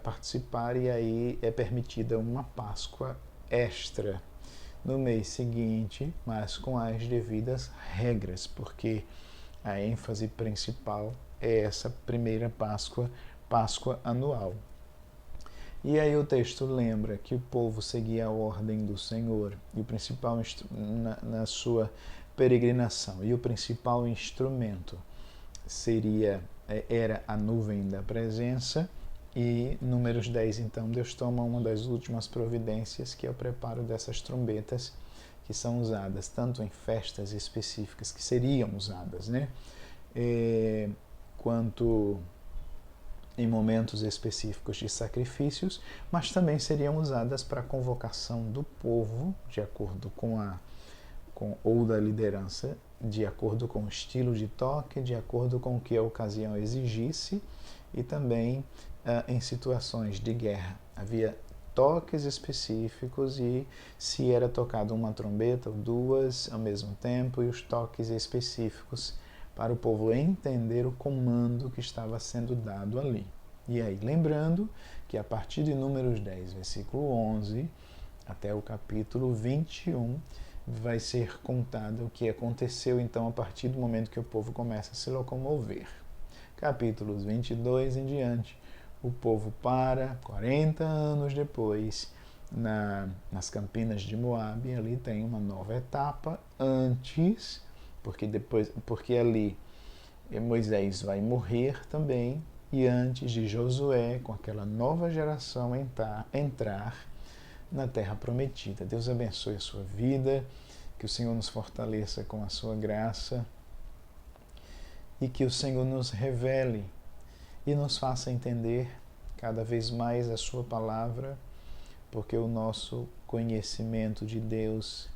participar, e aí é permitida uma Páscoa extra no mês seguinte, mas com as devidas regras, porque a ênfase principal é essa primeira Páscoa, Páscoa anual. E aí o texto lembra que o povo seguia a ordem do Senhor e o principal na sua peregrinação, e o principal instrumento era a nuvem da presença. E Números 10, então, Deus toma uma das últimas providências, que é o preparo dessas trombetas, que são usadas tanto em festas específicas, que seriam usadas, né? Quanto em momentos específicos de sacrifícios, mas também seriam usadas para a convocação do povo, de acordo ou da liderança, de acordo com o estilo de toque, de acordo com o que a ocasião exigisse, e também em situações de guerra. Havia toques específicos, e se era tocado uma trombeta ou duas ao mesmo tempo, e os toques específicos para o povo entender o comando que estava sendo dado ali. E aí, lembrando que a partir de Números 10, versículo 11, até o capítulo 21, vai ser contado o que aconteceu então a partir do momento que o povo começa a se locomover. Capítulos 22 em diante, o povo para 40 anos depois nas campinas de Moabe. Ali tem uma nova etapa antes, porque ali Moisés vai morrer também, e antes de Josué, com aquela nova geração, entrar na terra prometida. Deus abençoe a sua vida, que o Senhor nos fortaleça com a sua graça, e que o Senhor nos revele e nos faça entender cada vez mais a sua palavra, porque o nosso conhecimento de Deus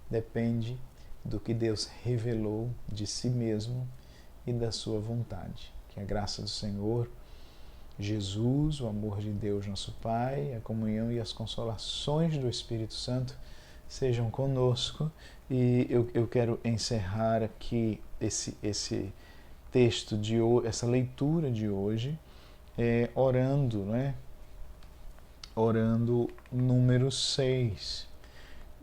depende do que Deus revelou de si mesmo e da sua vontade. Que a graça do Senhor Jesus, o amor de Deus nosso Pai, a comunhão e as consolações do Espírito Santo sejam conosco. E eu quero encerrar aqui esse texto de hoje, essa leitura de hoje, orando, né? Orando número 6,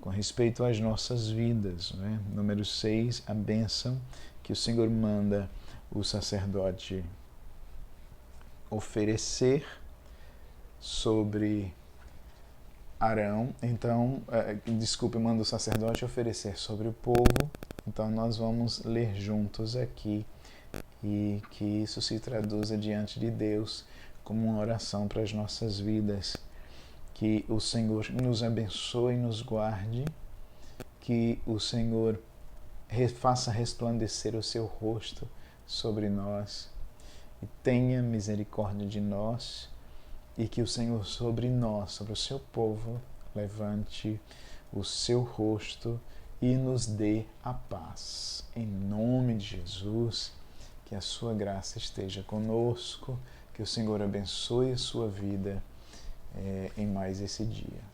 com respeito às nossas vidas, né? Número 6, a bênção que o Senhor manda o sacerdote oferecer sobre Arão. Então, manda o sacerdote oferecer sobre o povo. Então nós vamos ler juntos aqui, e que isso se traduza diante de Deus como uma oração para as nossas vidas. Que o Senhor nos abençoe e nos guarde, que o Senhor faça resplandecer o seu rosto sobre nós e tenha misericórdia de nós, e que o Senhor sobre nós, sobre o seu povo, levante o seu rosto e nos dê a paz. Em nome de Jesus, que a sua graça esteja conosco, que o Senhor abençoe a sua vida em mais esse dia.